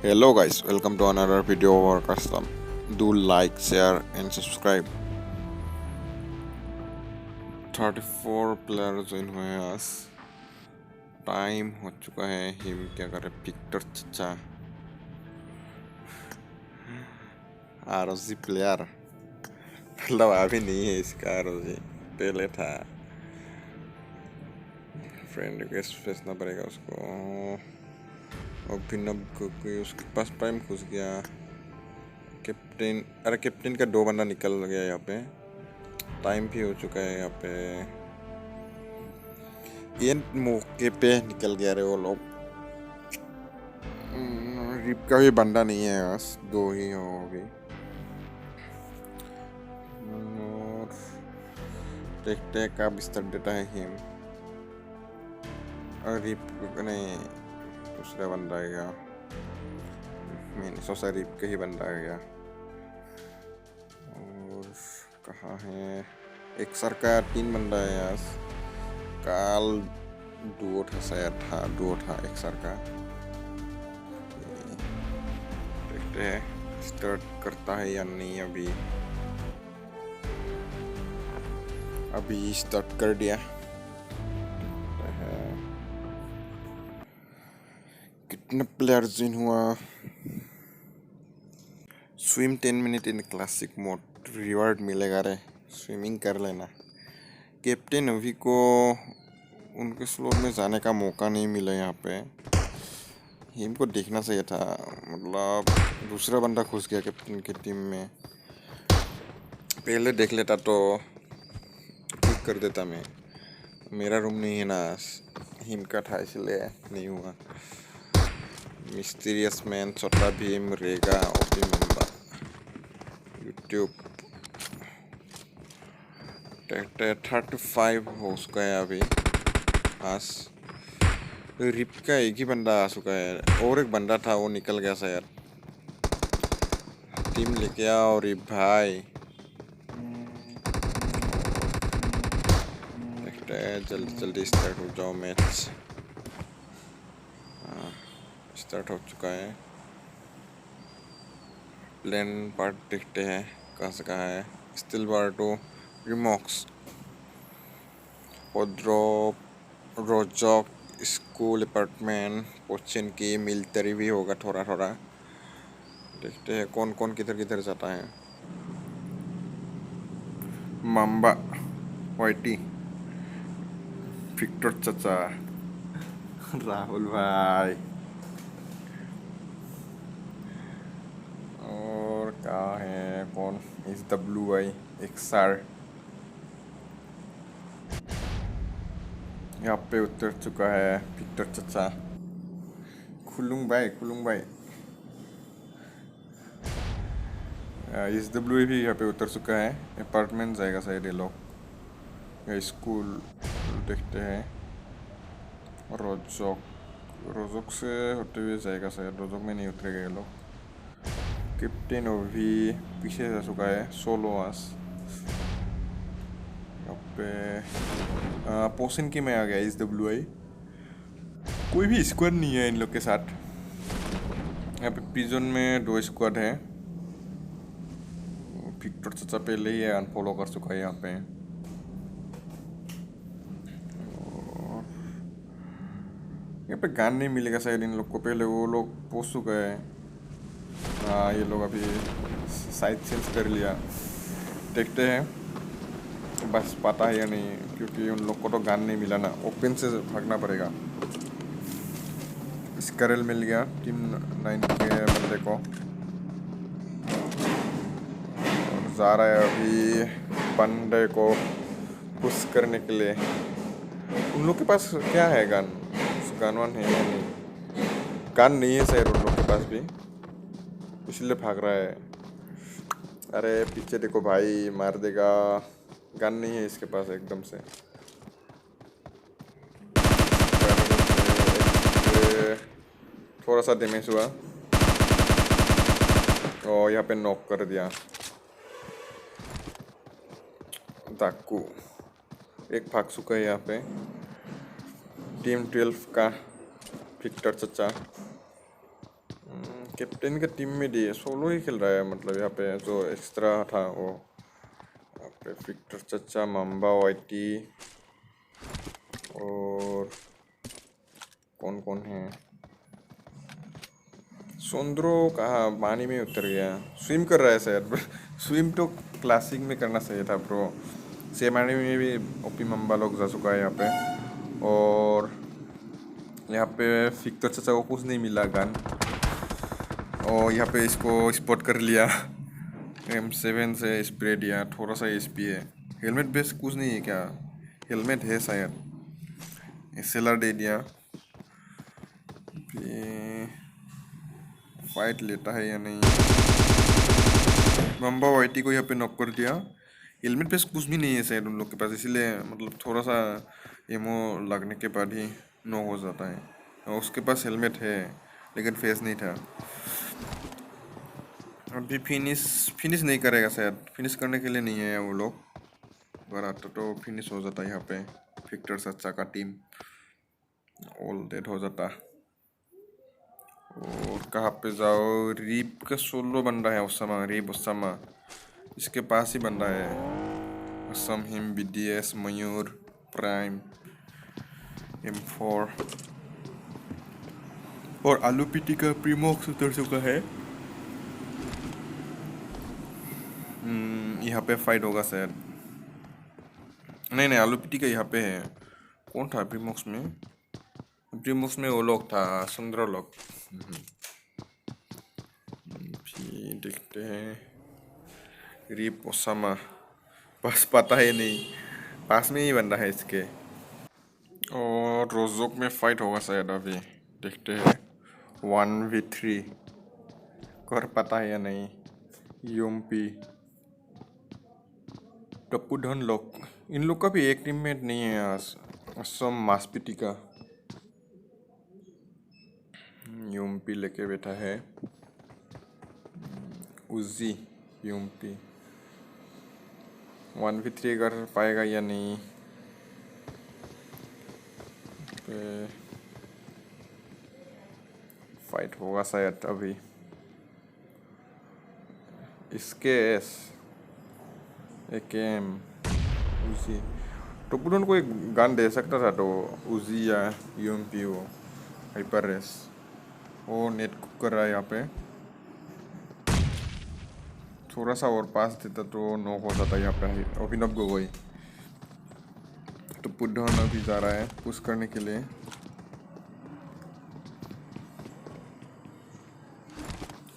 Hello guys, welcome to another video of our custom. Do like, share and subscribe. 34 player join हुए हैं आज. Time हो चुका है. हिम क्या करे विक्टर चचा आरओजी प्लेयर. मतलब अभी नहीं है इसका आरओजी, पहले था. फ्रेंड रिक्वेस्ट भेजना पड़ेगा उसको. अभिनव उसके पास टाइम घुस गया. कैप्टन, अरे कैप्टन का 2 बंदा निकल गया यहाँ पे. टाइम भी हो चुका है यहाँ पे. ये मौके पे निकल गया रे वो लोग. रिप का भी बंदा नहीं है, बस 2 ही हो अभी. और देखते हैं कब स्टार्ट देता है हिम. और रिप नहीं, दूसरा बंदा आएगा. मैंने सोचा रिप का ही बंदा आएगा. और कहाँ है एक सर का 3 बंदा है यार. काल डुओ था शायद, था डुओ था एक सर का. देखते हैं स्टार्ट करता है या नहीं. अभी स्टार्ट कर दिया. कितने प्लेयर ज्वाइन हुआ. Swim 10 minute in classic mode. Reward मिलेगा रे, स्विमिंग कर लेना. कैप्टन अभी को उनके स्लोट में जाने का मौका नहीं मिला यहाँ पे. हिम को देखना चाहिए था. मतलब दूसरा बंदा घुस गया कैप्टन की टीम में. पहले देख लेता तो ठीक कर देता मैं. मेरा रूम नहीं है ना, हिम का था इसलिए नहीं हुआ. मिस्टीरियस मैन, छोटा भीम, रेगा, ओपी मेंबर, यूट्यूब. 35 हो चुका है अभी आज. रिप का एक ही बंदा आ चुका है. और एक बंदा था, वो निकल गया शायद. टीम लेके आओ रिप भाई. देखते हैं जल्दी जल्दी स्टार्ट हो जाओ मैच. स्टार्ट हो चुका है. प्लेन पार्ट देखते हैं कहाँ से कहाँ है. स्टिल बार 2, रिमॉक्स, रोजॉक, स्कूल, अपार्टमेंट, पोचिन की, मिलिट्री भी होगा थोड़ा थोड़ा. देखते हैं कौन कौन किधर किधर जाता है. माम्बा, वाइटी, विक्टर चचा, राहुल भाई. और कहाँ है कौन. इस WI XR यहाँ पे उतर चुका है विक्टर चचा. खुलूंग भाई, खुलूंग भाई. इस WI भी यहाँ पे उतर चुका है. अपार्टमेंट जाएगा शायद ये लोग, या स्कूल. देखते हैं. रोजोक से होते हुए जाएगा शायद. रोजोक में नहीं उतरेगा ये लोग. कैप्टन अभी पीछे जा चुका है. सोलो आस यहाँ पे. पोसन की में आ गया इस WI. कोई भी स्क्वाड नहीं है इन लोग के साथ. यहाँ पे प्रिजन में 2 स्क्वाड है. विक्टर चचा पहले ही अनफॉलो कर चुका है यहाँ पे. यहाँ पे गन नहीं मिलेगा शायद इन लोग को. पहले वो लोग पहुँच चुका है. हाँ, ये लोग अभी साइड चेंज कर लिया. देखते हैं बस पता है या नहीं, क्योंकि उन लोग को तो गन नहीं मिला ना. ओपन से भागना पड़ेगा. स्करल मिल गया टीम 9 के बंदे को. और जा रहा है अभी बंदे को पुश करने के लिए. उन लोग के पास क्या है गन. गन वन है या नहीं. गन नहीं है शायद उन लोग के पास भी, इसलिए भाग रहा है. अरे पीछे देखो भाई, मार देगा. गन नहीं है इसके पास एकदम से. थोड़ा सा डैमेज हुआ और यहाँ पे नॉक कर दिया. दाकू एक भाग चुका है यहाँ पे. टीम 12 का विक्टर चचा. कैप्टन का टीम में दिए सोलो ही खेल रहा है, मतलब यहाँ पे जो एक्स्ट्रा था वो यहाँ पे विक्टर चचा, मम्बा वाइटी और कौन कौन है। सोंद्रो कहाँ पानी में उतर गया, स्विम कर रहा है शायद। स्विम तो क्लासिक में करना चाहिए था ब्रो। सेमानी में भी ओपी मम्बा लोग जा चुका है यहाँ पे। और यहाँ पे विक्टर चचा को कुछ नहीं मिला गन, और यहाँ पे इसको स्पॉट कर लिया। M7 से स्प्रे दिया, थोड़ा सा एचपी है। हेलमेट बेस कुछ नहीं है क्या, हेलमेट है शायद, SLR दे दिया। फाइट लेता है या नहीं। मम्बा वाइटी को यहाँ पे नॉक कर दिया। हेलमेट बेस कुछ भी नहीं है शायद उन लोग के पास, इसीलिए मतलब थोड़ा सा एमो लगने के बाद ही नॉक हो जाता है। और उसके पास हेलमेट है लेकिन फेस नहीं था। अभी फिनिश नहीं करेगा शायद, फिनिश करने के लिए नहीं है वो लोग। अगर आता तो फिनिश हो जाता यहाँ पे। विक्टर सच्चा का टीम ऑल डेड हो जाता। और कहाँ पे जाओ, रीप का सोलो बन रहा है ओसामा, रीप ओसामा इसके पास ही बन रहा है। असम हिम, BDS, मयूर, प्राइम, M4 और आलू पीटी का प्रीमोक्स उतर चुका है। यहाँ पे फाइट होगा शायद। नहीं आलू पीटी का यहाँ पे है। कौन था प्रीमोक्स में? प्रीमोक्स में वो लोग था, 15 लोग। देखते हैं। रीप ओसामा बस पता ही नहीं, पास में ही बन रहा है इसके। और रोजोक में फाइट होगा शायद अभी, देखते हैं। 1v3 कर पता है या नहीं। यूम्पी, टप्पूधन लोग, इन लोग का भी एक टीममेट नहीं है आज। असम मासपीटी का यूम्पी लेके बैठा है। उजी यूम्पी 1v3 कर पाएगा या नहीं। फाइट होगा शायद अभी। इसके AKM उजी टोपुडन को एक गन दे सकता था तो उजी या यूएमपी वो हाइपर रेस। वो नेट कुक कर रहा है यहाँ पे, थोड़ा सा और पास देता तो नॉक हो जाता यहाँ पे अभिनव गोगोई। टोपुडन अभी जा रहा है पुश करने के लिए।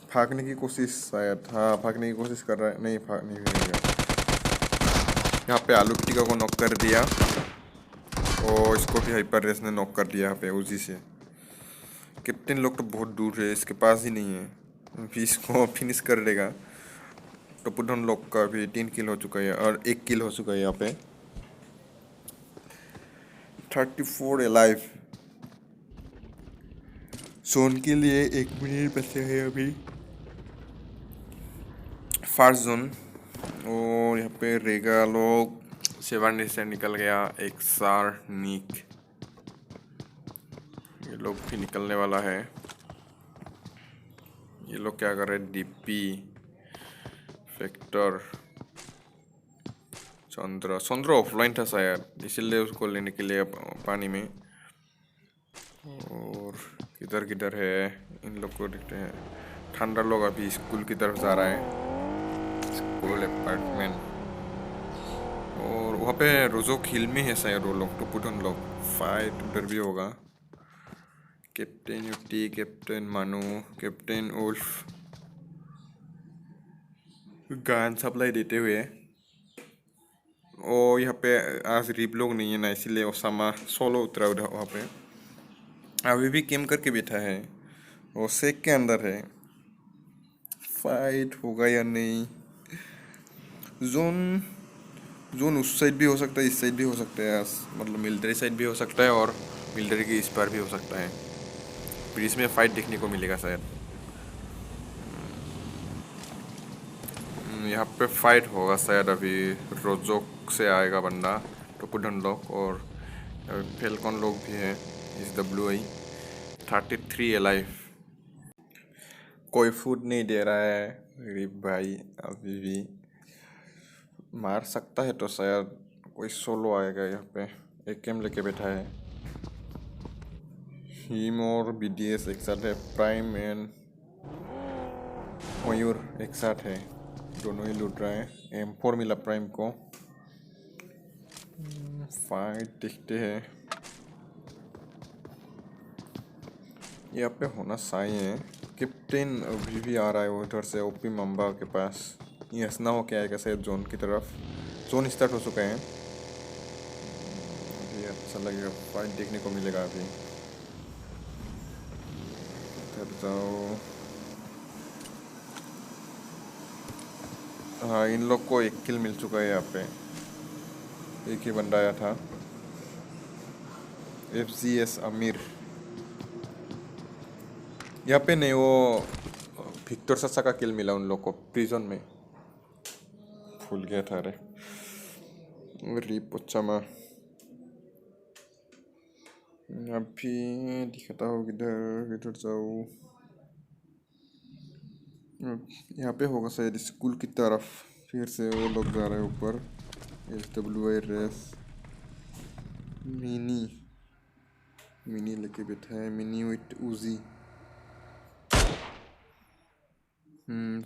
भागने की कोशिश शायद, हाँ भागने की कोशिश कर रहा है, नहीं भाग नहीं गया। यहाँ पे आलू टिक्का को नॉक कर दिया और इसको भी हाइपर रेस ने नॉक कर दिया यहाँ पे उजी से। कैप्टन लोग तो बहुत दूर है, इसके पास ही नहीं है, अभी इसको फिनिश कर देगा। टोपुडन लोग का भी 3 किल हो चुका है और 1 किल हो चुका है यहाँ पे। 34 अलाइव। जोन के लिए 1 मिनट बचे है अभी, फर्स्ट जोन। और यहाँ पे रेगा लोग 7 से निकल गया। एक सार नीक, ये लोग भी निकलने वाला है। ये लोग क्या कर रहे हैं, डीपी फैक्टर चंद्र ऑफलाइन था शायद, इसीलिए उसको लेने के लिए पानी में। और किधर किधर है इन लोग को देखते हैं। ठंडा लोग अभी स्कूल की तरफ जा रहा है, स्कूल अपार्टमेंट। और वहाँ पे रोजो हिल में है शायद वो लोग, टोपुडन लोग। फाइट उधर भी होगा। कैप्टन यूटी, कैप्टन मानू, कैप्टन उल्फ गान सप्लाई देते हुए। और यहाँ पे आज रिप लोग नहीं है ना, इसीलिए ओसामा सोलो उतरा उधर वहाँ पे। अभी भी गेम करके बैठा है, वो सेक के अंदर है। फाइट होगा या नहीं। जोन उस साइड भी हो सकता है, इस साइड भी हो सकता है, मतलब मिलिट्री साइड भी हो सकता है और मिलिट्री के इस पार भी हो सकता है। फिर इसमें फाइट देखने को मिलेगा शायद। यहाँ पे फाइट होगा शायद अभी। रोजोक से आएगा बंदा, टोपुडन लोग और फेलकॉन लोग भी है। इस WI 33 अलाइव। कोई फूड नहीं दे रहा है रिप भाई। अभी भी मार सकता है तो शायद कोई सोलो आएगा यहाँ पे। एक गेम लेके बैठा है। हिम और बीडीएस एक साथ है। प्राइम एंड मयूर एक साथ है। दोनों ही लूट रहा है। M4 मिला प्राइम को। फाइट देखते हैं। यहाँ पे होना सही है। कैप्टन अभी भी आ रहा है उधर से ओपी मम्बा के पास। ये हंसना हो क्या आएगा शायद जोन की तरफ। जोन स्टार्ट हो चुका है। अभी अच्छा लगेगा। फाइट देखने को मिलेगा अभी। इधर जाओ। हाँ इन लोग को एक किल मिल चुका है यहाँ पे। एक ही बंदा आया था। FGS अमीर यहाँ पे नहीं। वो विक्टर ससा का किल मिला उन लोग को प्रिजन में। भूल गया था। अरे रिप चमा अभी दिखाता हूँ किधर किधर जाऊँ। यहाँ पे होगा शायद स्कूल की तरफ। फिर से वो लोग जा रहे हैं ऊपर। SWI रेस मिनी लेके बैठा है। Mini with उजी।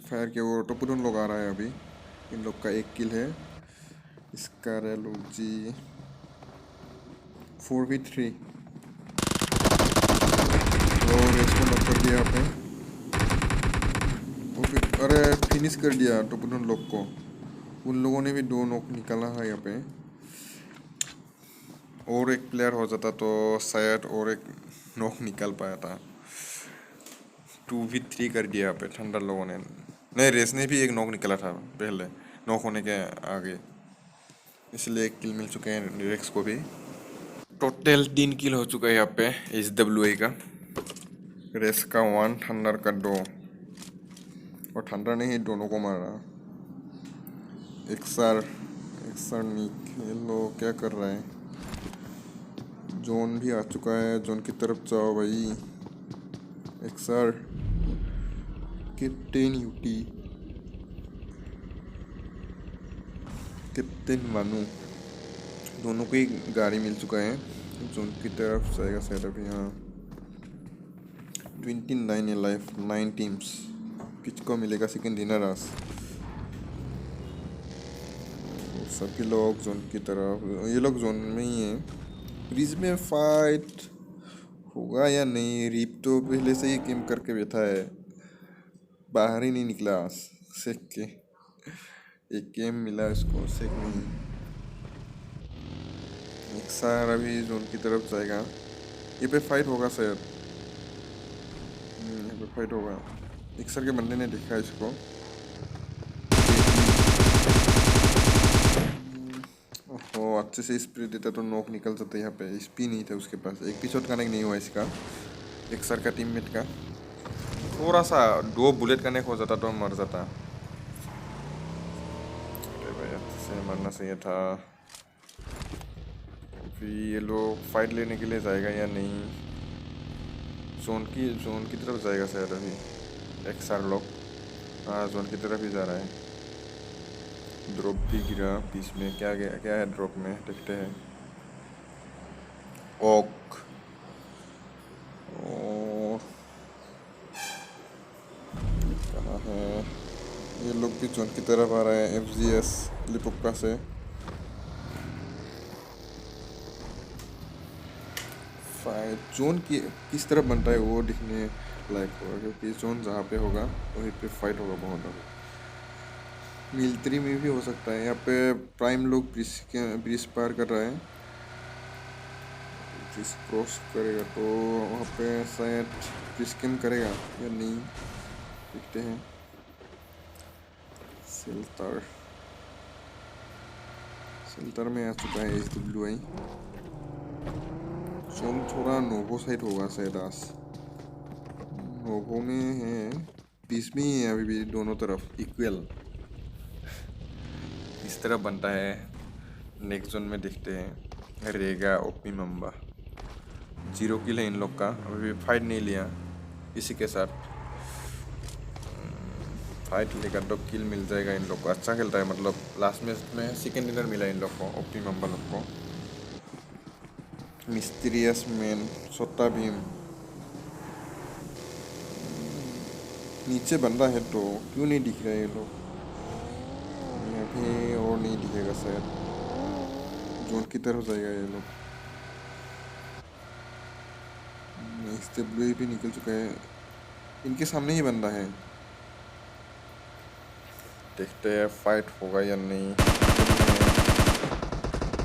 फायर के वो टोपुडन लोग आ रहा है अभी। इन लोग का एक किल है। इसका रेलूजी 4v3 और इसको नॉक कर दिया आपने। अरे फिनिश कर दिया टोपुडन लोग को। उन लोगों ने भी 2 नॉक निकाला है यहाँ पे। और एक प्लेयर हो जाता तो शायद और एक नॉक निकाल पाया था। 2v3 कर दिया यहाँ पे ठंडा लोगों ने। नहीं रेस ने भी एक नॉक निकाला था पहले नॉक होने के आगे। इसलिए एक किल मिल चुके हैं रेक्स को भी। टोटल 3 किल हो चुका है यहाँ पे SWI का। रेस का 1 थंडर का 2 और थंडर ने ही दोनों को मारा। एक्सर निक ये लोग क्या कर रहा है। जोन भी आ चुका है। जोन की तरफ जाओ भाई। एक्सर कैप्टन यूटी कैप्टन मानू दोनों को ही गाड़ी मिल चुका है। जोन की तरफ जाएगा शायद अभी। यहाँ 29 है लाइफ 9 टीम्स। पिच को मिलेगा सेकेंड डिनर। सभी लोग जोन की तरफ। ये लोग जोन में ही है। ब्रिज में फाइट होगा या नहीं। रिप तो पहले से ही गेम करके बैठा है। बाहर ही नहीं निकला सेक के। एक गेम मिला इसको सेक नहीं। एक सार अभी जोन की तरफ जाएगा। ये पे फाइट होगा शायद। यहाँ पे फाइट होगा। एक सर के बंदे ने देखा इसको। ओहो अच्छे से स्प्रे देता तो नॉक निकल जाता। यहाँ पे स्पी नहीं था उसके पास। एक भी शॉट कनेक्ट नहीं हुआ इसका। एक सर का टीममेट का थोड़ा सा 2 बुलेट कनेक्ट हो जाता तो मर जाता। अरे भाई अच्छे से मरना चाहिए था। फिर ये लोग फाइट लेने के लिए जाएगा या नहीं। जोन की तरफ जाएगा शायद अभी। एक्सआर लोग हाँ जोन की तरफ ही जा रहा है। ड्रॉप भी गिरा बीच में। क्या है ड्रॉप में देखते हैं। ओक और कहाँ है। ये लोग भी जोन की तरफ आ रहे हैं। FGS लिपुक्का से। फाइट जोन की किस तरफ बनता है वो दिखने लायक होगा। क्योंकि जोन जहाँ पे होगा वहीं पे फाइट होगा बहुत। मिलिट्री में भी हो सकता है। यहाँ पे प्राइम लोग ब्रिज पार कर रहा है। ब्रिज क्रॉस करेगा तो वहाँ पे शायद ब्रिज कैम करेगा या नहीं देखते हैं। सेल्टर में आ चुका है SWI। जोन थोड़ा नोवो साइड होगा शायद। नोवो में है। बीच में ही है अभी भी दोनों तरफ इक्वल। इस तरह बनता है। नेक्स्ट जोन में देखते हैं। रेगा ओपी मम्बा 0 किल है इन लोग का। अभी फाइट नहीं लिया किसी के साथ। फाइट लेकर तो किल मिल जाएगा इन लोग को। अच्छा खेलता है, मतलब लास्ट मैच में सेकेंड डिनर मिला इन लोग को, ऑप्टिमम वालों को। मिस्टीरियस मैन, सोता भीम। नीचे बंदा है तो क्यों नहीं दिख रहा है ये लोग? अभी और नहीं दिखेगा शायद, जोन की तरफ जाएगा ये लोग। SW भी निकल चुका है, इनके सामने ही बंदा है। देखते हैं फाइट होगा या नहीं।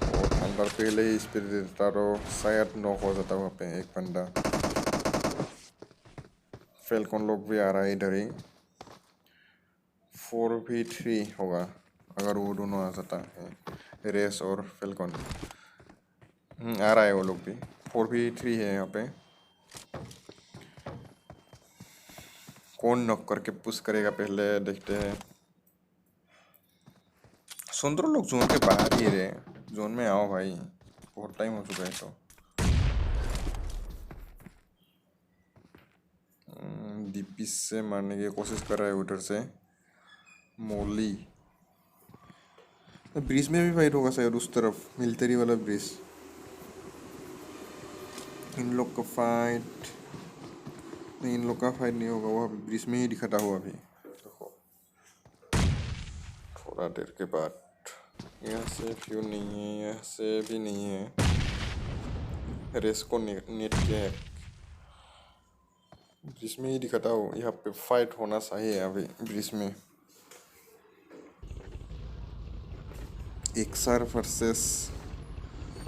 और अंदर पहले ही स्पीड देता तो शायद नॉक हो जाता वहाँ पे एक बंदा। फेल्कॉन लोग भी आ रहा है इधर ही। 4v3 होगा अगर वो दोनों आ जाता है, रेस और फेल्कॉन। आ रहा है वो लोग भी। 4v3 है यहाँ पे। कौन नॉक करके पुश करेगा पहले देखते हैं। सुंदर लोग जोन के बाहर ही रहे, जोन में आओ भाई, बहुत टाइम हो चुका है तो। डीपी से मारने की कोशिश कर रहा है उधर से मोली। ब्रिज में भी फाइट होगा शायद उस तरफ, मिलिट्री वाला ब्रिज। इन लोग का फाइट नहीं, इन लोग का फाइट नहीं होगा, वो ब्रिज में ही दिखाता हुआ अभी। देखो थोड़ा देर के बाद। यहाँ से फ्यू नहीं है, यहाँ से भी नहीं है। रेस को नेट किया है, ब्रिज में ही दिखाता हो। यहाँ पे फाइट होना चाहिए अभी ब्रिज में। एक्सआर वर्सेस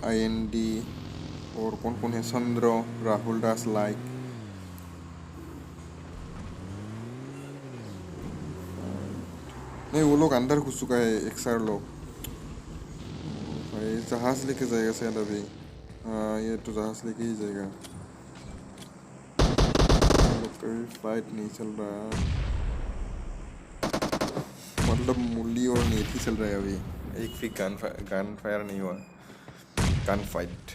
IND और कौन कौन है, चंद्र, राहुल दास लाइक। नहीं, वो लोग अंदर घुस चुका है एक्सआर लोग। भाई जहाज लेके जाएगा शायद अभी। हाँ, ये तो जहाज लेके ही जाएगा। कोई फाइट नहीं चल रहा, मतलब मूली और नेट ही चल रहा है अभी। एक भी गन फायर नहीं हुआ, गन फाइट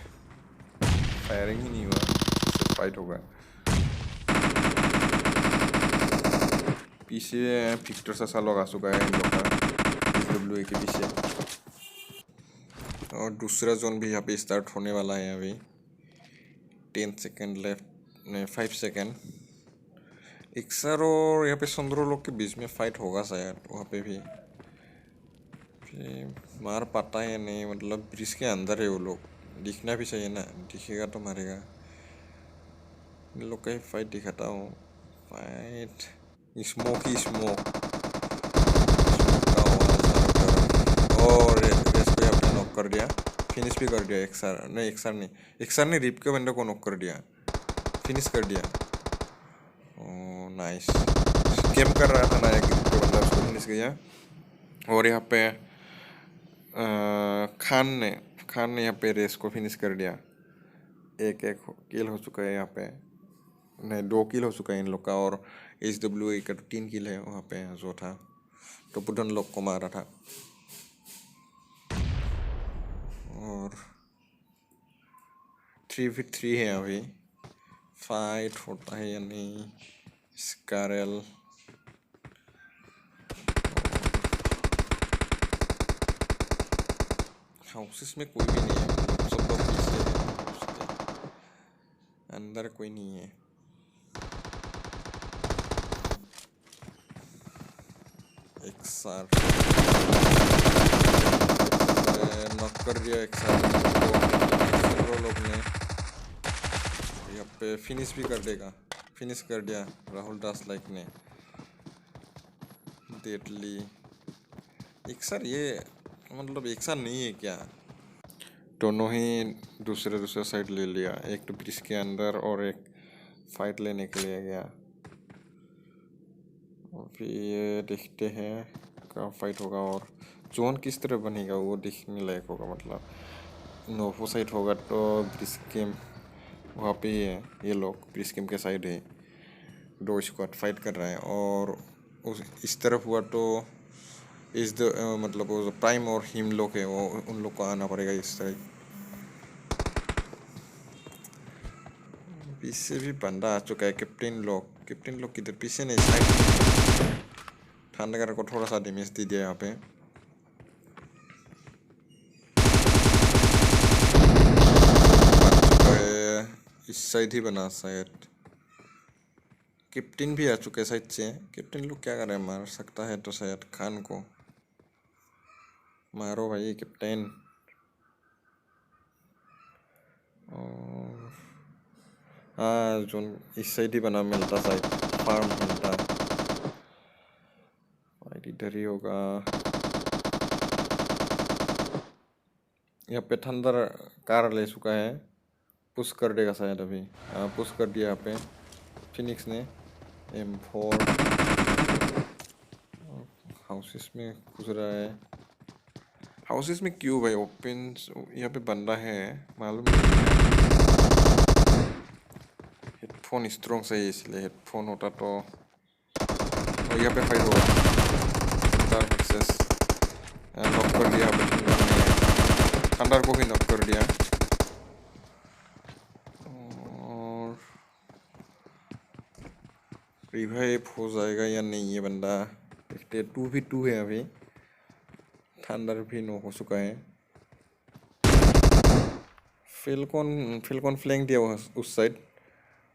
फायरिंग ही नहीं हुआ, सिर्फ फाइट होगा। पीछे विक्टर सा लोग आ चुका है इन लोग का, SW के पीछे। और दूसरा जोन भी यहाँ पे स्टार्ट होने वाला है अभी। 10 सेकेंड लेफ्ट, नहीं 5 सेकेंड। एक्सर और यहाँ पे सुंदरो लोग के बीच में फाइट होगा शायद, वहाँ पे भी मार पाता है नहीं, मतलब ब्रिज के अंदर है वो लोग, दिखना भी चाहिए ना, दिखेगा तो मारेगा। इन लोग का ही फाइट दिखाता हूँ। फाइट स्मोक ही स्मोक का और रेस को यहाँ पे नॉक कर दिया, फिनिश भी कर दिया। एक्सर ने रिप के बंदे को नॉक कर दिया, फिनिश कर दिया। ओह नाइस, गेम कर रहा था ना एक रिप के बंदा, उसको फिनिश किया। और यहाँ पे खान ने यहाँ पे रेस को फिनिश कर दिया। एक किल हो चुका है यहाँ पे, नहीं 2 किल हो चुका है इन लोग का। और SW का 3 किल है वहाँ पे जो था, तो पुडन लोग को मारा था। और 3v3 है अभी, फाइट होता है या नहीं। स्कारल हाउसेस में कोई भी नहीं है, मतलब सब लोग पीछे है, उसके अंदर कोई नहीं है। एक्सआर नॉक कर दिया एक्सआर लोग ने। यहाँ पे फिनिश भी कर देगा, फिनिश कर दिया राहुल दास लाइक ने। डेडली एक्सआर, ये मतलब एक्सआर नहीं है क्या? दोनों ही दूसरे साइड ले लिया, एक तो ब्रिज के अंदर और एक फाइट लेने के लिए गया। अभी ये देखते हैं कहाँ फाइट होगा और जोन किस तरह बनेगा, वो देखने लायक होगा। मतलब नोवो साइड होगा तो ब्रिज गेम वहाँ पे ही है, ये लोग ब्रिज गेम के साइड है। 2 स्क्वाड फाइट कर रहा है। और इस तरफ हुआ तो मतलब वो प्राइम और हिम लोग है, वो उन लोग को आना पड़ेगा इस साइड। पीछे भी बंदा आ चुका है, कैप्टन लोग किधर, पीछे नहीं साइड थंडर को थोड़ा सा डैमेज दे दिया यहाँ पे। इस साइड ही बना शायद। कैप्टन भी आ चुके साइड से। कैप्टन लोग क्या कर रहे हैं? मार सकता है तो शायद खान को मारो भाई कैप्टन। और हाँ जोन इस साइड ही बना मिलता शायद फार्म मिलता इधर ही होगा। यहाँ पे थंडर कार ले चुका है। पुश कर देगा शायद अभी। हाँ पुश कर दिया यहाँ पे फिनिक्स ने। M4 हाउसेस में घुस रहा है। हाउसेस में क्यों भाई? ओपन यहाँ पे बंदा है मालूम नहीं। हेडफोन स्ट्रॉन्ग सही इसलिए हेडफोन होता तो। और यहाँ पे फाइट होगा। नॉक कर दिया थंडर को भी नॉक कर दिया। और रिवाइव हो जाएगा या नहीं ये बंदा देखते। 2v2 है अभी। थंडर भी नॉक हो चुका है। फिलकॉन फ्लैंक दिया उस साइड।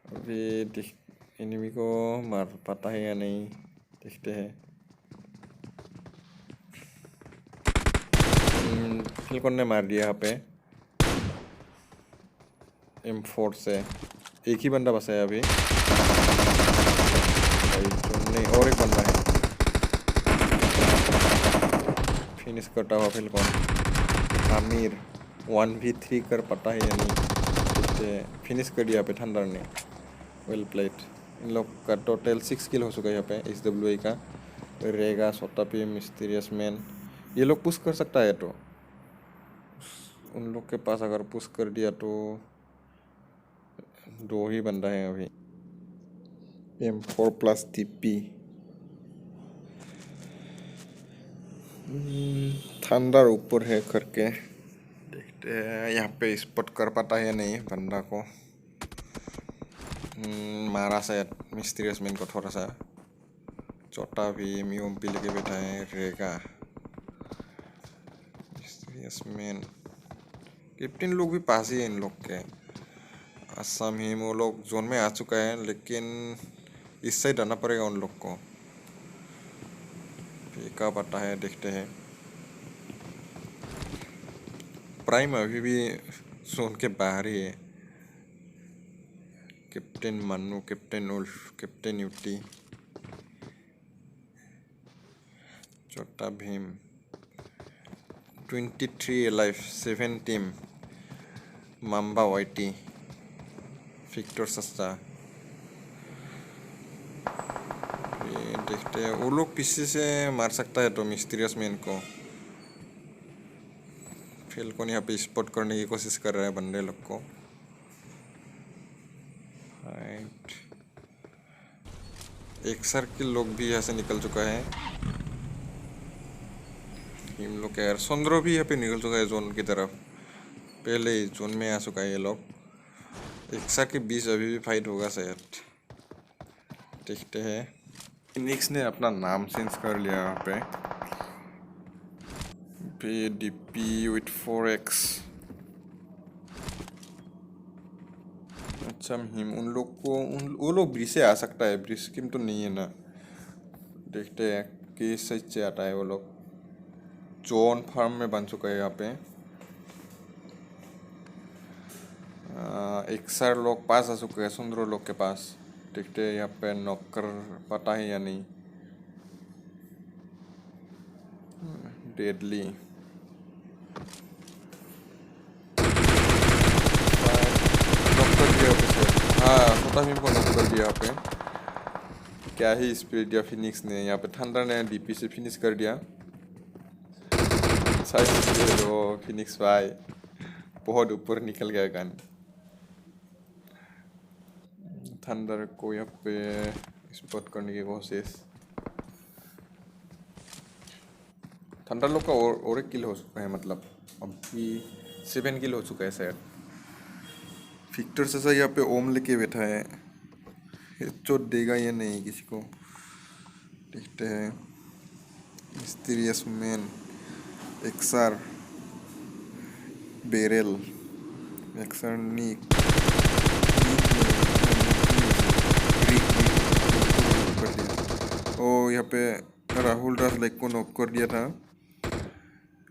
अभी एनिमी को मार पाता है या नहीं देखते हैं। फिलकॉन ने मार दिया यहाँ पे M4 से। एक ही बंदा बचा है अभी नहीं, और एक बंदा है। फिनिश करता हुआ फिलकॉन। आमिर 1v3 कर पाता है या नहीं। फिनिश कर दिया पे थंडर ने। Well played. इन लोग का टोटल 6 किल हो चुका है यहाँ पे SWA का। रेगा सोटापी मिस्टीरियस मैन ये लोग पुश कर सकता है तो उन लोग के पास अगर पुश कर दिया तो 2 ही बंदा है अभी। M4+ TP थंडर ऊपर है करके देखते हैं यहाँ पे स्पॉट कर पाता है या नहीं बंदा को। मारा शायद मिस्टीरियस मैन को थोड़ा सा। छोटा भी म्यूम्पी लेके बैठा है रेगा मिस्टीरियस मैन। कैप्टन लोग भी पास ही है इन लोग के। असम ही वो लोग जोन में आ चुका है लेकिन इस साइड आना पड़ेगा उन लोग को। फेंका पता है देखते हैं। प्राइम अभी भी जोन के बाहर ही है। कैप्टन मन्नू कैप्टन उल्फ कैप्टन यूटी Chhota Bheem 23 life 7 team Mamba वाइटी विक्टर सस्ता। देखते हैं वो लोग पीछे से मार सकता है तो मिस्टीरियस मैन को। फिलकॉन यहाँ पे स्पॉट करने की कोशिश कर रहा है बंदे लोग को। एक सर्किल लोग भी यहाँ से निकल चुका है। इन लोग यार सुंदरो भी यहाँ पे निकल चुका है जोन की तरफ। पहले ही जोन में आ चुका है ये लोग। एक साथ के बीच अभी भी फाइट होगा शायद देखते हैं। फिनिक्स ने अपना नाम चेंज कर लिया यहाँ पे DP with 4x। अच्छा हिम उन लोग को वो लोग ब्रिज से आ सकता है। ब्रिज स्कीम तो नहीं है ना। देखते हैं किस साइड से आता है वो लोग। जोन फार्म में बन चुका है यहाँ पे। एक सार लोग पास आ चुके हैं सुंदरो लोग के पास। देखते हैं यहाँ पे नॉक कर पाता है या नहीं। डेडली नॉक कर दिया हाँ छोटा भीम को नॉक कर दिया यहाँ पे। क्या ही स्पीड दिया फिनिक्स ने। यहाँ पे थंडर ने DP से फिनिश कर दिया। फिनिक्स भाई बहुत ऊपर निकल गया गन। थंडर को यहाँ पे स्पॉट करने की कोशिश। थंडर लोग का और एक किल हो चुका है मतलब अभी 7 किल हो चुका है शायद। विक्टर से यहाँ पे ओम लेके बैठा है। चोट देगा या नहीं किसी को देखते हैं। मिस्टीरियस मैन, एक्सआर, बेरेल, एक्सआर निक, कर दिया। ओ यहाँ पे राहुल राज लाइक को नॉक कर दिया था।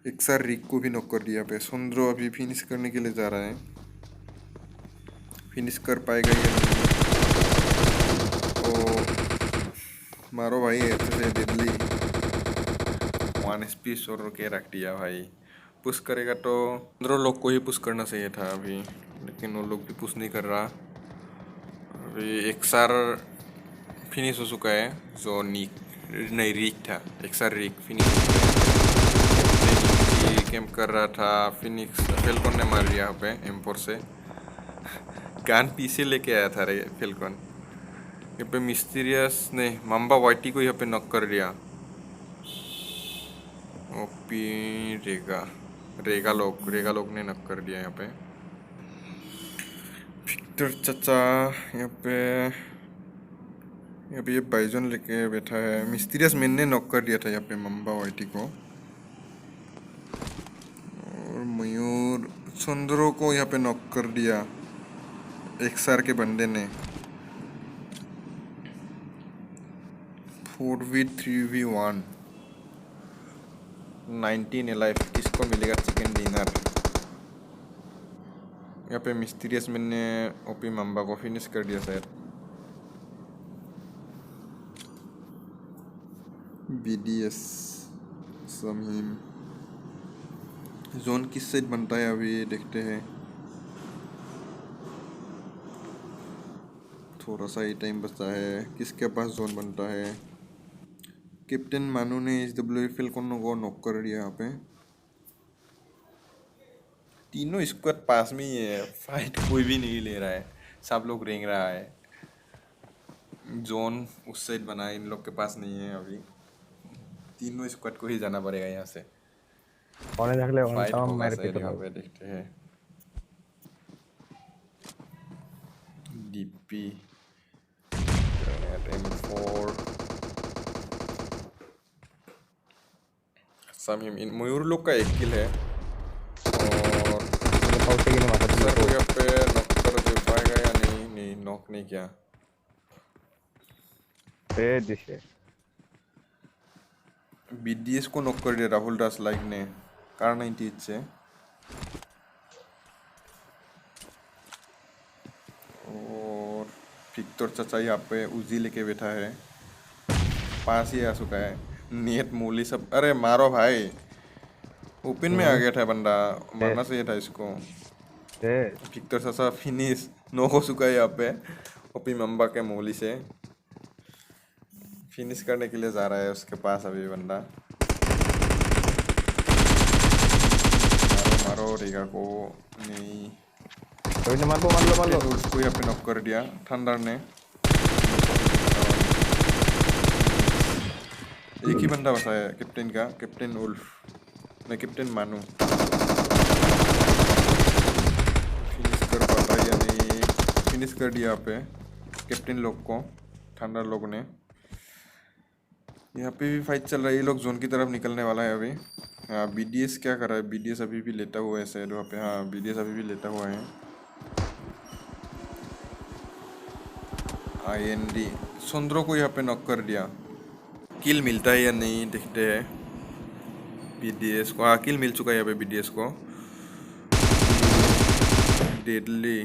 एक्सआर रिक को भी नॉक कर दिया। पे सुंदरो अभी फिनिश करने के लिए जा रहा है। फिनिश कर पाएगा या नहीं? ओ मारो भाई अच्छे से दिल्ली 1 HP सोर के रख दिया भाई। पुश करेगा तो 15 लोग को ही पुश करना चाहिए था अभी, लेकिन वो लोग भी पुश नहीं कर रहा। अभी एक्सआर फिनिश हो चुका है, जो निक नहीं रिक था। एक्सआर रिक फिनिश हो चुका है। कैंप कर रहा था, फिनिक्स फेल्कन ने मार दिया यहाँ पे M4 से। गन पीछे लेके आया था रे फेल्कन। यहाँ पे मिस्टीरियस ने मम्बा वाइटी को यहाँ पे नॉक कर दिया। ओपी रेगा लोग ने नॉक कर दिया यहाँ पे। विक्टर चाचा यहाँ पे ये बाइजन लेके बैठा है। मिस्टीरियस मैन ने नॉक कर दिया था यहाँ पे मम्बा वाइटी को। और मयूर चंद्रो को यहाँ पे नॉक कर दिया एक्सआर के बंदे ने। 4v3v1 19 एलाइव, किसको मिलेगा चिकन डिनर? यहाँ पे मिस्टीरियस मैन ने ओपी मम्बा को फिनिश कर दिया शायद। BDS समीम जोन किस साइड बनता है अभी देखते हैं। थोड़ा सा ही टाइम बचा है। किसके पास जोन बनता है? कैप्टन मानू ने SW फेल्कन को नॉक कर दिया यहाँ पे। तीनों स्क्वाड पास में ही है, फाइट कोई भी नहीं ले रहा है, सब लोग रेंग रहा है। जोन उस साइड बना इन लोग के पास नहीं है अभी। तीनों स्क्वाड को ही जाना पड़ेगा यहाँ से। फाइट होगा शायद यहाँ पे, देखते हैं। DP M4 समीम, इन मयूर लोग का 1 किल है। और सर यहाँ पे नॉक कर दे पाएगा या नहीं? नहीं, नॉक नहीं किया। BDS को नॉक कर दिया राहुल दास लाइक ने कार 98 से। और विक्टर चाचा यहाँ पे उजी लेके बैठा है, पास ही आ चुका है। नियत मूली सब, अरे मारो भाई, ओपन में आ गया था बंदा, मारना चाहिए था इसको। विक्टर चाचा फिनिश नो हो चुका है यहाँ पे ओपी मम्बा के मूली से। फिनिश करने के लिए जा रहा है उसके पास अभी बंदा। मारो रेगा को, नहीं मार लो। उसको यहाँ पे नॉक कर दिया थंडर ने। एक ही बंदा बचा है कैप्टन का, कैप्टन उल्फ नहीं कैप्टन मानू। फिनिश कर पाता है या नहीं? फिनिश कर दिया यहाँ पे कैप्टन लोग को थंडर लोग ने। यहाँ पे भी फाइट चल रहा है, ये लोग जोन की तरफ निकलने वाला है अभी। हाँ BDS क्या कर रहा है? BDS अभी भी लेटा हुआ है शायद वहाँ पे। हाँ BDS अभी भी लेटा हुआ है। IND सुंदरों को यहाँ पे नॉक कर दिया। किल मिलता है या नहीं देखते हैं। BDS को हाँ किल मिल चुका है यहाँ पे BDS को। डेडली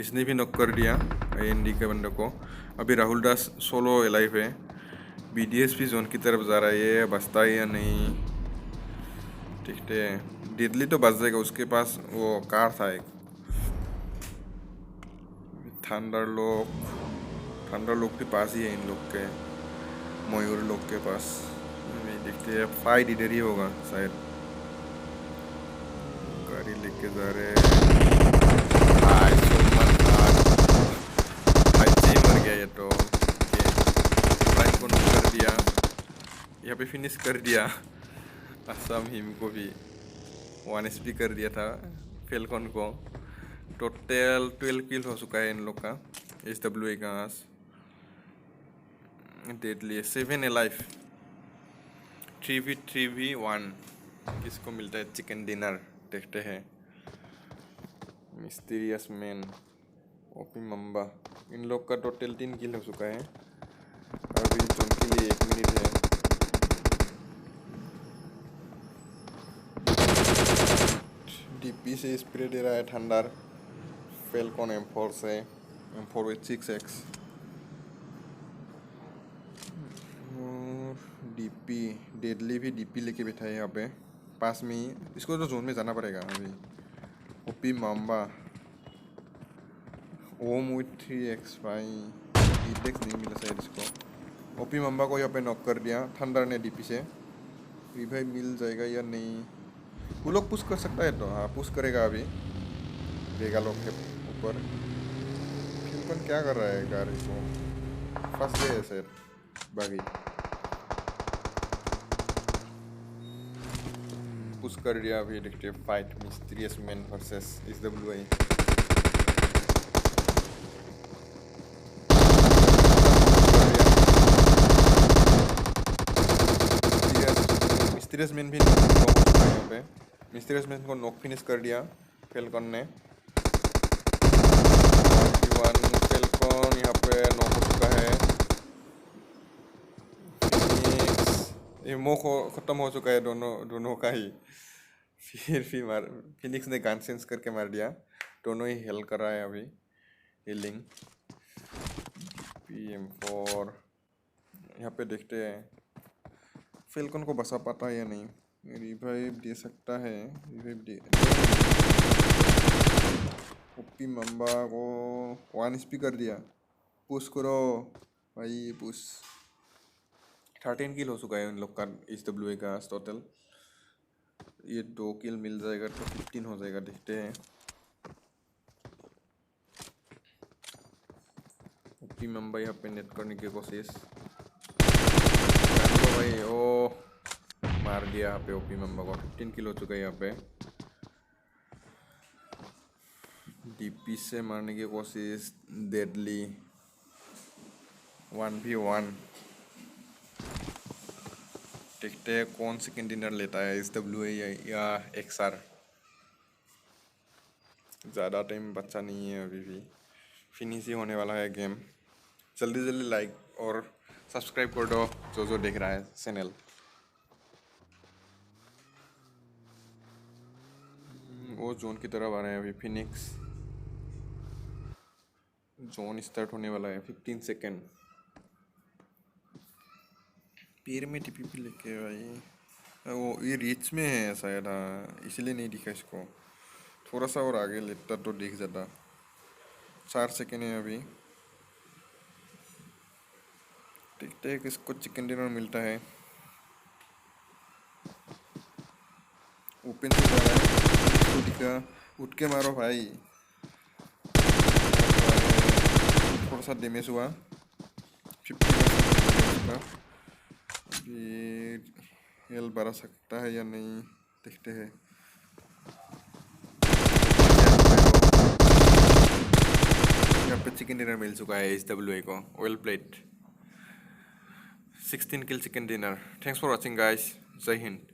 इसने भी नॉक कर दिया IND के बंदे को। अभी राहुल दास सोलो एलाइव है। BDS भी जोन की तरफ जा रहा है, ये बचता है या नहीं देखते हैं। डेडली तो बच जाएगा, उसके पास वो कार था एक। थंडर लोग के पास ही है इन लोग के, मयूर लोग के पास। देखते हैं फाइट इधर ही होगा शायद। गाड़ी लेके जा रहे मर गया ये तो। फाइट को नॉक कर दिया यहाँ पे, फिनिश कर दिया। असम हिम को भी 1 HP कर दिया था फेल्कन को। टोटल 12 किल हो चुका है इन लोग का। SWA का डेडली 7 एलाइव। 3v1 किसको मिलता है चिकन डिनर देखते हैं। मिस्टीरियस मैन, ओपी मम्बा, इन लोग का टोटल 3 किल हो चुका है। अभी जोन के लिए 1 मिनट है। डीपी से स्प्रे दे रहा है थंडर, फेल्कॉन M4 से, M4 with 6x। DP deadly भी डीपी लेके बैठा है यहाँ पे पास में ही। इसको तो जोन में जाना पड़ेगा अभी। OP mamba, Om with 3x भाई, 8x नहीं मिला शायद इसको। ओपी माम्बा को यहाँ पे नॉक कर दिया थंडर ने डीपी से। रिवाइव मिल जाएगा या नहीं, वो लोग पुश कर सकता है तो हाँ पुश करेगा अभी वेगा लोग के ऊपर। फिल्कन क्या कर रहा है गाड़ी को, फंस गए शायद बागी। पुश कर दिया अभी, देखते fight mysterious man versus SWI। Mysterious man भी यहाँ पे, मिस्टीरियस मैन को नॉक फिनिश कर दिया फेल्कॉन ने। फेल्कॉन यहाँ पे नॉक हो चुका है। एमो खत्म हो चुका है दोनों का ही। फिर मार फिनिक्स ने गन सेंस करके मार दिया। दोनों ही हेल कर रहा है अभी, हीलिंग। PM4 यहाँ पे देखते हैं फेल्कॉन को बचा पाता है या नहीं। रिवाइव दे सकता है, रिवाइव दे। ओपी मम्बा को 1 HP कर दिया। पुश करो भाई पुश। 13 किल हो चुका है उन लोग का SWI का टोटल। ये 2 किल मिल जाएगा तो 15 हो जाएगा, देखते हैं। ओपी मम्बा यहाँ पे नेट करने की कोशिश भाई, ओ मार दिया यहाँ पे ओपी मम्बा को। 15 किल हो चुका है यहाँ पे। डीपी से मारने की कोशिश, डेडली 1v1। देखते हैं कौन सेकंड डिनर लेता है, SWI या XR। ज़्यादा टाइम बचा नहीं है, अभी भी फिनिश ही होने वाला है गेम। जल्दी जल्दी लाइक और सब्सक्राइब कर दो जो देख रहा है चैनल। वो जोन की तरफ आ रहे हैं अभी फिनिक्स। जोन स्टार्ट होने वाला है, 15 सेकेंड। पैर में TPP लेके भाई, वो ये रीच में है शायद, हाँ इसलिए नहीं दिखा इसको। थोड़ा सा और आगे लेता तो दिख जाता। 4 सेकेंड है अभी, देखते हैं किसको चिकन डिनर मिलता है। ओपन से जा रहा है, दिखा, उठ के मारो भाई। थोड़ा सा डैमेज हुआ, 50% अभी हेल बढ़ा सकता है या नहीं, देखते हैं। यहाँ पे चिकन डिनर मिल चुका है SWI को, well played. 16 kill chicken dinner. Thanks for watching guys, जय हिंद।